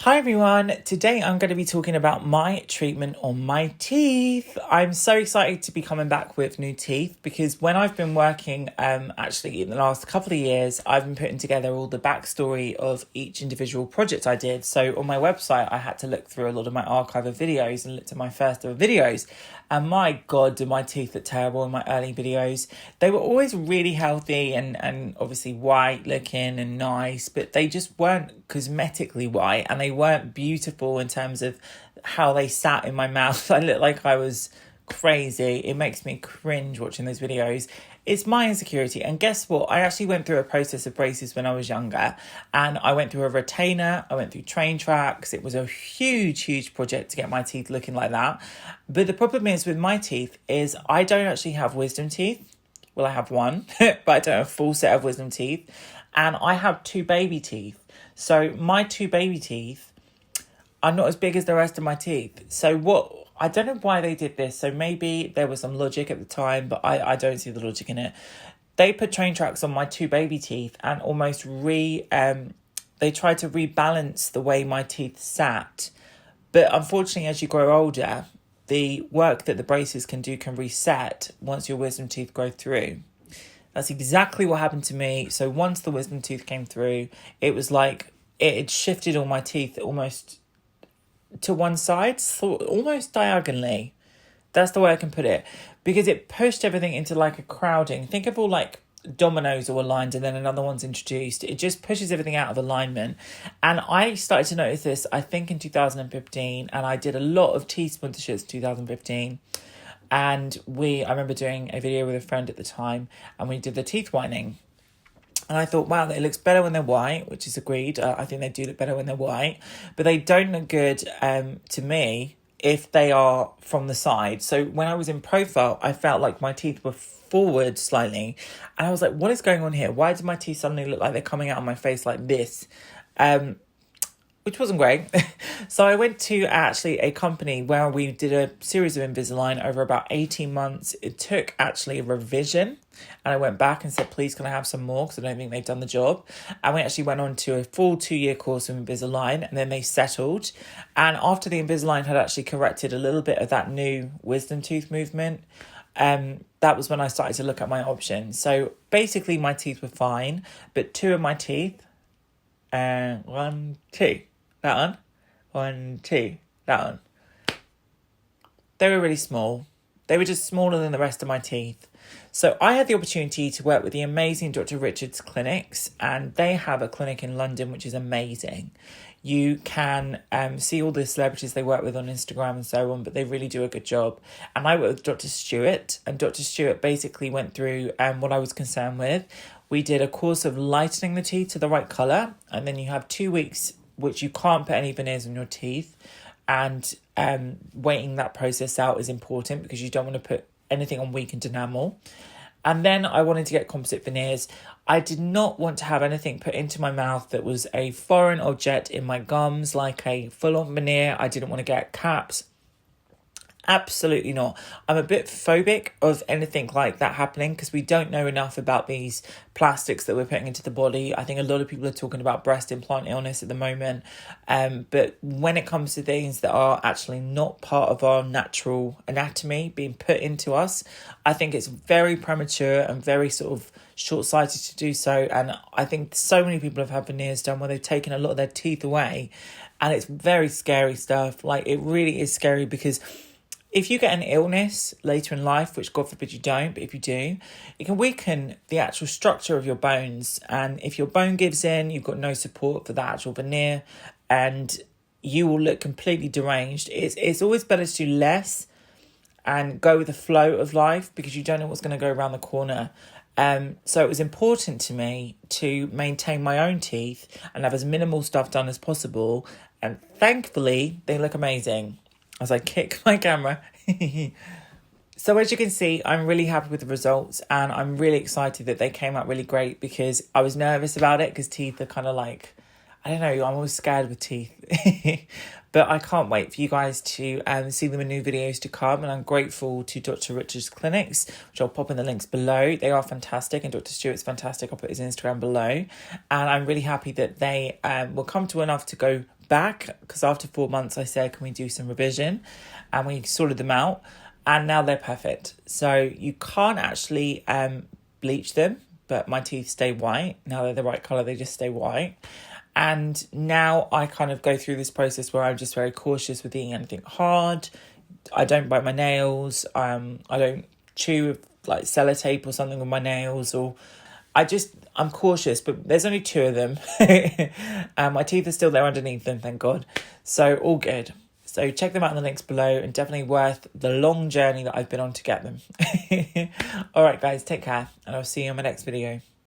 Hi everyone, today I'm going to be talking about my treatment on my teeth. I'm so excited to be coming back with new teeth because when I've been working actually in the last couple of years, I've been putting together all the backstory of each individual project I did. So on my website, I had to look through a lot of my archive of videos and looked at my first ever videos. And my God, did my teeth look terrible in my early videos. They were always really healthy and obviously white looking and nice, but they just weren't cosmetically white and they weren't beautiful in terms of how they sat in my mouth. I looked like I was crazy. It makes me cringe watching those videos. It's my insecurity. And guess what? I actually went through a process of braces when I was younger, and I went through a retainer. I went through train tracks. It was a huge project to get my teeth looking like that. But the problem is with my teeth is I don't actually have wisdom teeth. Well, I have one, but I don't have a full set of wisdom teeth. And I have two baby teeth. So my two baby teeth are not as big as the rest of my teeth. So I don't know why they did this. So maybe there was some logic at the time, but I don't see the logic in it. They put train tracks on my two baby teeth and almost they tried to rebalance the way my teeth sat. But unfortunately, as you grow older, the work that the braces can do can reset once your wisdom teeth grow through. That's exactly what happened to me. So once the wisdom tooth came through, it was like it had shifted all my teeth almost to one side, so almost diagonally. That's the way I can put it. Because it pushed everything into like a crowding. Think of all like dominoes all aligned and then another one's introduced. It just pushes everything out of alignment. And I started to notice this, I think, in 2015. And I did a lot of teeth sponsorships in 2015. And I remember doing a video with a friend at the time, and we did the teeth whitening. And I thought, wow, it looks better when they're white, which is agreed. I think they do look better when they're white. But they don't look good to me if they are from the side. So when I was in profile, I felt like my teeth were forward slightly. And I was like, what is going on here? Why do my teeth suddenly look like they're coming out of my face like this? Which wasn't great. So I went to actually a company where we did a series of Invisalign over about 18 months. It took actually a revision. And I went back and said, please, can I have some more? Because I don't think they've done the job. And we actually went on to a full 2-year course of Invisalign. And then they settled. And after the Invisalign had actually corrected a little bit of that new wisdom tooth movement, that was when I started to look at my options. So basically my teeth were fine. But two of my teeth, one, two. That one. 1, 2. That one. They were really small. They were just smaller than the rest of my teeth. So I had the opportunity to work with the amazing Dr. Richard's clinics, and they have a clinic in London, which is amazing. You can see all the celebrities they work with on Instagram and so on, but they really do a good job. And I worked with Dr. Stewart, and Dr. Stewart basically went through what I was concerned with. We did a course of lightening the teeth to the right colour, and then you have 2 weeks which you can't put any veneers on your teeth, and waiting that process out is important because you don't want to put anything on weakened enamel. And then I wanted to get composite veneers. I did not want to have anything put into my mouth that was a foreign object in my gums, like a full-on veneer. I didn't want to get caps. Absolutely not. I'm a bit phobic of anything like that happening because we don't know enough about these plastics that we're putting into the body. I think a lot of people are talking about breast implant illness at the moment. But when it comes to things that are actually not part of our natural anatomy being put into us, I think it's very premature and very sort of short-sighted to do so. And I think so many people have had veneers done where they've taken a lot of their teeth away. And it's very scary stuff. Like, it really is scary because if you get an illness later in life, which God forbid you don't, but if you do, it can weaken the actual structure of your bones. And if your bone gives in, you've got no support for that actual veneer, and you will look completely deranged. It's always better to do less and go with the flow of life because you don't know what's going to go around the corner. So it was important to me to maintain my own teeth and have as minimal stuff done as possible. And thankfully, they look amazing. As I kick my camera. So as you can see, I'm really happy with the results, and I'm really excited that they came out really great because I was nervous about it because teeth are kind of like, I don't know, I'm always scared with teeth. But I can't wait for you guys to see them in new videos to come. And I'm grateful to Dr. Richard's clinics, which I'll pop in the links below. They are fantastic, and Dr. Stewart's fantastic. I'll put his Instagram below. And I'm really happy that they will come to enough to go back because after 4 months I said, can we do some revision? And we sorted them out, and now they're perfect. So you can't actually bleach them, but my teeth stay white. Now they're the right colour, they just stay white. And now I kind of go through this process where I'm just very cautious with eating anything hard. I don't bite my nails. I don't chew like sellotape or something with my nails, or I'm cautious, but there's only 2 of them. My teeth are still there underneath them, thank God. So all good. So check them out in the links below, and definitely worth the long journey that I've been on to get them. All right, guys, take care, and I'll see you in my next video.